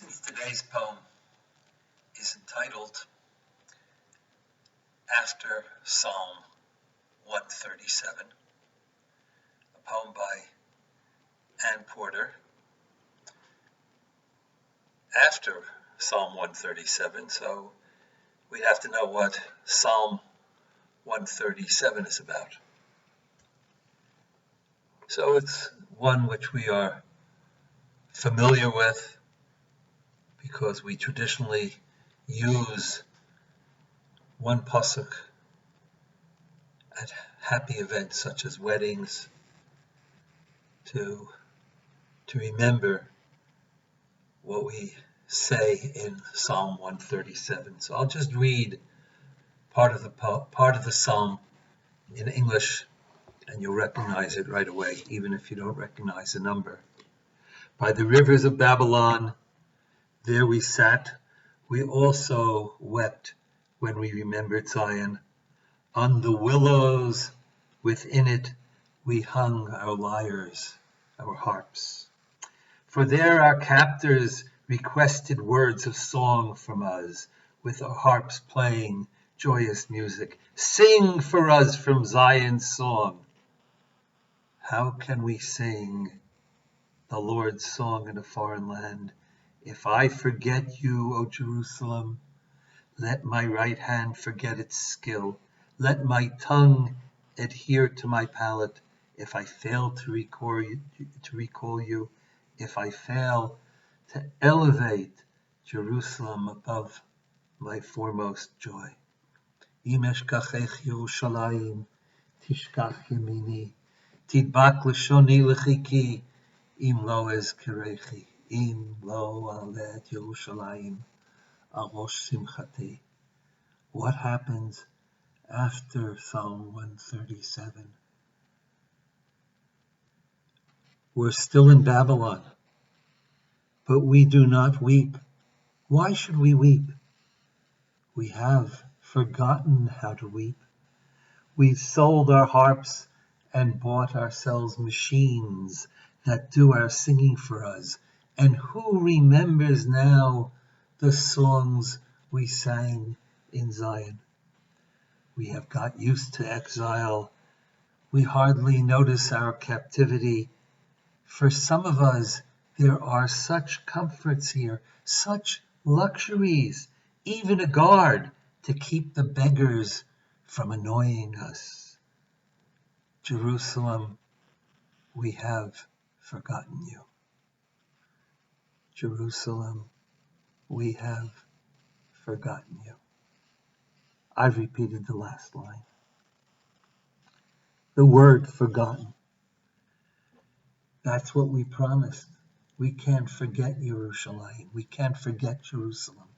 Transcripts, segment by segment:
Since today's poem is entitled After Psalm 137, a poem by Anne Porter, after Psalm 137, so we have to know what Psalm 137 is about. So it's one which we are familiar with because we traditionally use one pasuk at happy events such as weddings to remember what we say in Psalm 137. So I'll just read part of the psalm in English, and you'll recognize it right away, even if you don't recognize the number. By the rivers of Babylon, there we sat. We also wept when we remembered Zion. On the willows within it, we hung our lyres, our harps. For there our captors requested words of song from us, with our harps playing joyous music. Sing for us from Zion's song. How can we sing the Lord's song in a foreign land? If I forget you, O Jerusalem, let my right hand forget its skill. Let my tongue adhere to my palate. If I fail to recall you, if I fail to elevate Jerusalem above my foremost joy. Im eshkachech Yerushalayim, tishkach yemini, tidbak lashoni lechiki, im lo ezkerechi, im lo alet Yerushalayim, arosh simchati. What happens after Psalm 137? We're still in Babylon, but we do not weep. Why should we weep? We have forgotten how to weep. We've sold our harps and bought ourselves machines that do our singing for us. And who remembers now the songs we sang in Zion? We have got used to exile. We hardly notice our captivity. For some of us, there are such comforts here, such luxuries, even a guard to keep the beggars from annoying us. Jerusalem, we have forgotten you. Jerusalem, we have forgotten you. I've repeated the last line. The word forgotten. That's what we promised. We can't forget Yerushalayim. We can't forget Jerusalem.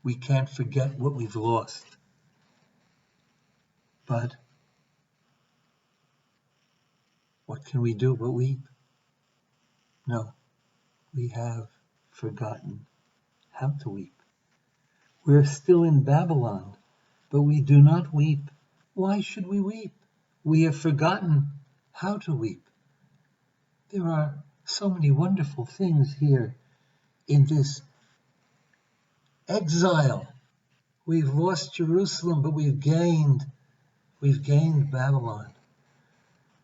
We can't forget what we've lost. But what can we do but weep? No, we have forgotten how to weep. We're still in Babylon, but we do not weep. Why should we weep? We have forgotten how to weep. There are so many wonderful things here in this exile. We've lost Jerusalem, but we've gained Babylon.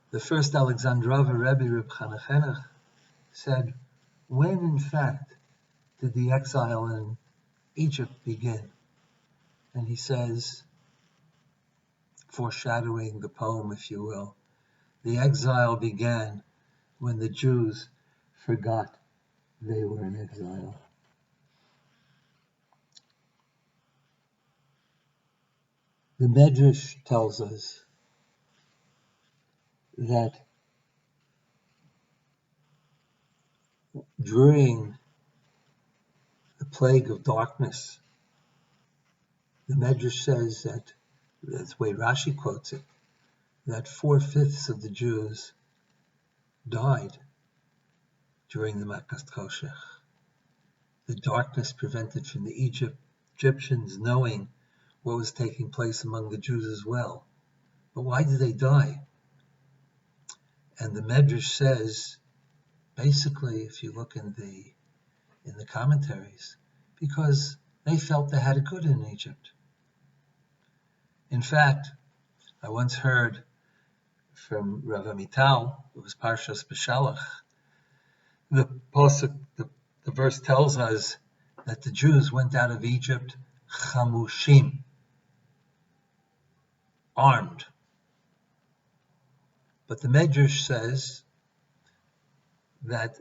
The first Alexandrova Rebbe, Reb Chanechenech, said, when in fact did the exile in Egypt begin? And he says, foreshadowing the poem, if you will, the exile began when the Jews forgot they were in exile. The Medrash tells us that during the plague of darkness, the Medrash says that, that's the way Rashi quotes it, that 4/5 of the Jews died during the Makas Choshech. The darkness prevented from the Egyptians knowing what was taking place among the Jews as well. But why did they die? And the Medrash says, basically, if you look in the in the commentaries, because they felt they had it good in Egypt. In fact, I once heard from Rav Amital, who was Parshas B'Shalach, the verse tells us that the Jews went out of Egypt chamushim, armed. But the Medrash says that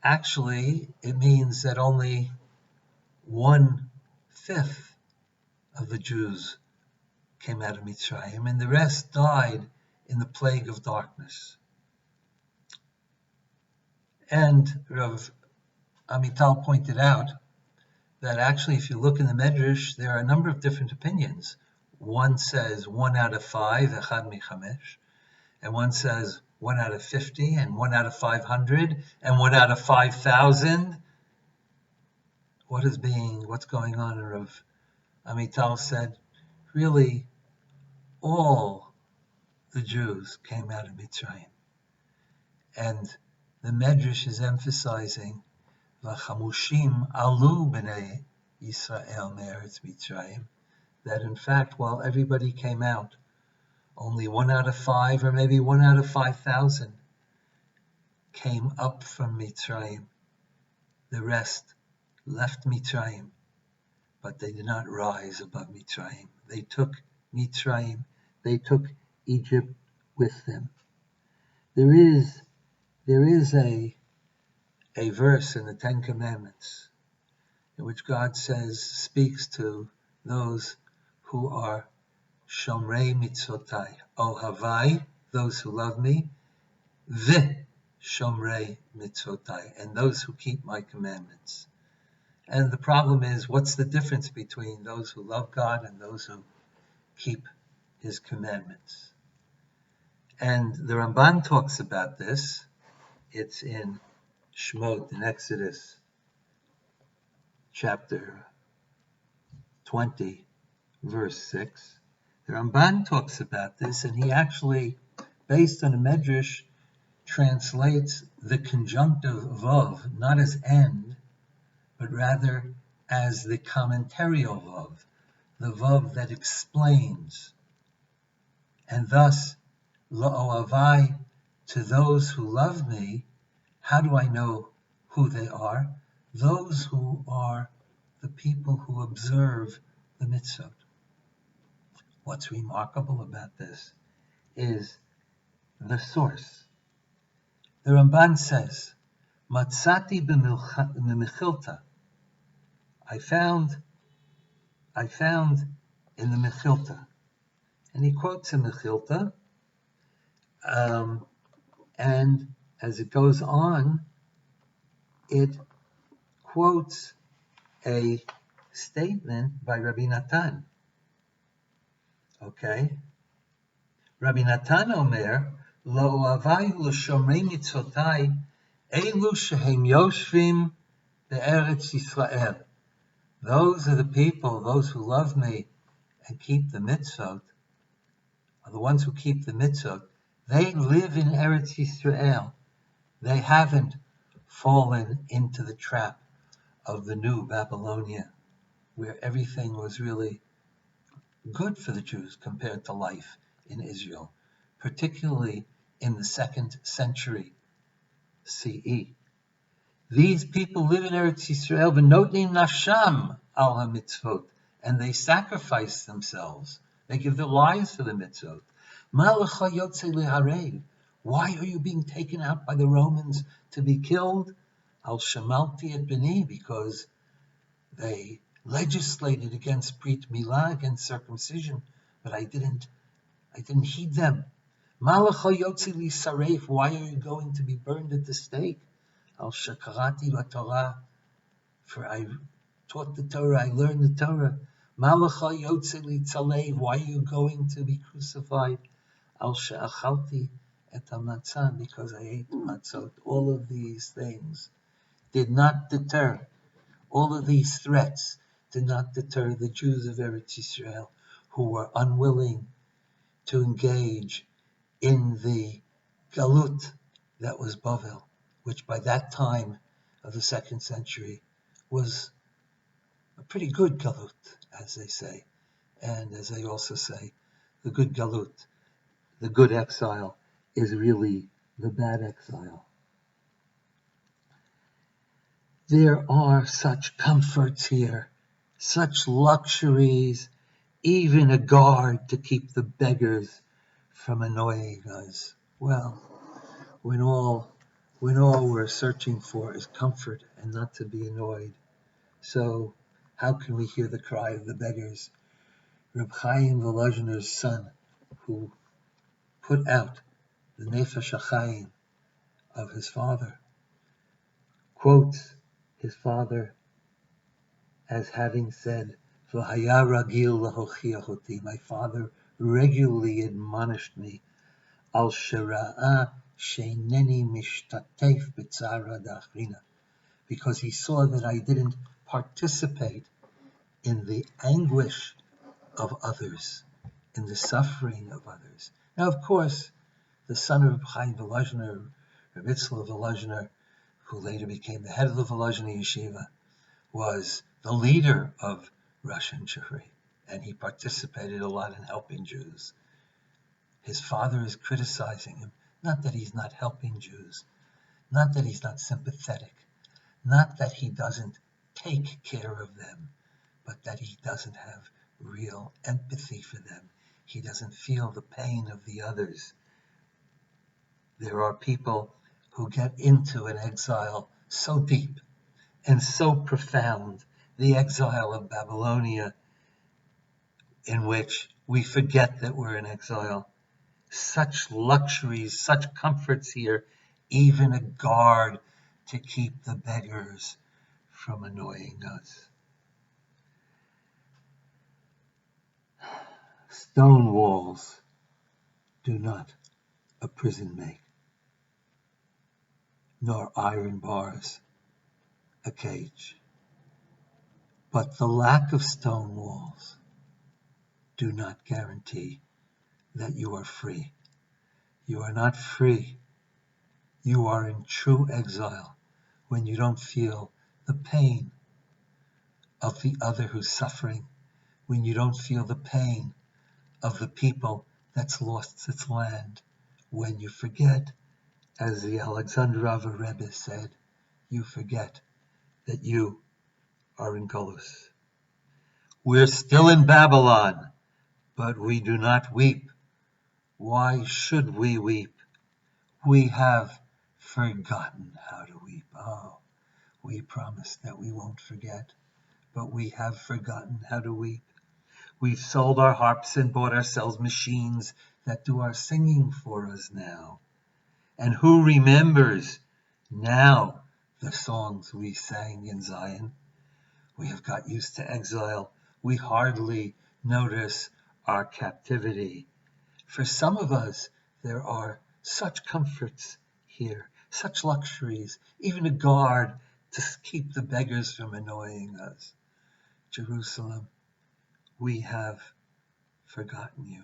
actually it means that only 1/5 of the Jews came out of Mitzrayim, and the rest died in the plague of darkness. And Rav Amital pointed out that actually, if you look in the Medrash, there are a number of different opinions. One says 1 out of 5, echad michamesh, and one says 1 out of 50, and 1 out of 500, and 1 out of 5,000. What's going on? And Rav Amital said, really, all the Jews came out of Mitzrayim. And the Medrash is emphasizing V'chamushim alu b'nei Yisrael me'eretz Mitzrayim, that in fact, while everybody came out, only 1 out of 5, or maybe 1 out of 5,000, came up from Mitzrayim. The rest left Mitzrayim, but they did not rise above Mitzrayim. They took Mitzrayim, they took Egypt with them. There is a verse in the Ten Commandments in which God speaks to those who are Shomrei Mitzvotai, Ohavai, those who love me, Shomrei Mitzvotai, and those who keep my commandments. And the problem is, what's the difference between those who love God and those who keep his commandments? And the Ramban talks about this. It's in Shemot, in Exodus chapter 20, verse 6. The Ramban talks about this, and he actually, based on a Medrash, translates the conjunctive vav, not as end, but rather as the commentarial vav, the vav that explains. And thus, Lo'oavai, to those who love me, how do I know who they are? Those who are the people who observe the mitzvot. What's remarkable about this is the source. The Ramban says, Matzati b'mechilta. I found in the Mechilta. And he quotes a Mechilta, and as it goes on, it quotes a statement by Rabbi Natan. Okay? Rabbi Natan Omer, Lo avayu l'shomrei mitzotai, elu shehem yoshvim be'eretz Yisrael. Those are the people, those who love me and keep the mitzvot, are the ones who keep the mitzvot. They live in Eretz Yisrael. They haven't fallen into the trap of the new Babylonia, where everything was really good for the Jews compared to life in Israel, particularly in the 2nd century CE. These people live in Eretz Yisrael, v'notnim nafsham al ha-mitzvot, and they sacrifice themselves. They give their lives for the mitzvot. Ma lecha yotze leharev? Why are you being taken out by the Romans to be killed? Al shamalti et b'ni, because they legislated against Brit Milah, against circumcision, but I didn't heed them. Ma lecha yotze lisarev? Why are you going to be burned at the stake? Al shakarati b'Torah, for I taught the Torah, I learned the Torah. Ma lecha yotze litzalev? Why are you going to be crucified? Al she'achalti et hamatzah, because I ate matzot. All of these things did not deter, all of these threats did not deter the Jews of Eretz Yisrael, who were unwilling to engage in the galut that was Bavel, which by that time of the 2nd century was a pretty good galut, as they say. And as they also say, the good galut, the good exile, is really the bad exile. There are such comforts here, such luxuries, even a guard to keep the beggars from annoying us. Well, when all we're searching for is comfort and not to be annoyed, so how can we hear the cry of the beggars? Reb Chaim Volozhner's son, who put out the Nefesh HaChaim of his father, quotes his father as having said, "V'haya ragil lahochiach oti." My father regularly admonished me, "Al shera'a sheineni mishtatef b'tzara da'achrina," because he saw that I didn't participate in the anguish of others, in the suffering of others. Now, of course, the son of Chaim Volozhner, Reb Itzla Volozhner, who later became the head of the Volozhner Yeshiva, was the leader of Russian Jewry, and he participated a lot in helping Jews. His father is criticizing him, not that he's not helping Jews, not that he's not sympathetic, not that he doesn't take care of them, but that he doesn't have real empathy for them. He doesn't feel the pain of the others. There are people who get into an exile so deep and so profound, the exile of Babylonia, in which we forget that we're in exile. Such luxuries, such comforts here, even a guard to keep the beggars from annoying us. Stone walls do not a prison make, nor iron bars a cage. But the lack of stone walls do not guarantee that you are free. You are not free. You are in true exile when you don't feel the pain of the other who's suffering, when you don't feel the pain of the people that's lost its land, when you forget, as the Alexandrova Rebbe said, you forget that you are in Golus. We're still in Babylon, but we do not weep. Why should we weep? We have forgotten how to weep. Oh, we promise that we won't forget, but we have forgotten how to weep. We've sold our harps and bought ourselves machines that do our singing for us now. And who remembers now the songs we sang in Zion? We have got used to exile. We hardly notice our captivity. For some of us, there are such comforts here, such luxuries, even a guard to keep the beggars from annoying us. Jerusalem, we have forgotten you.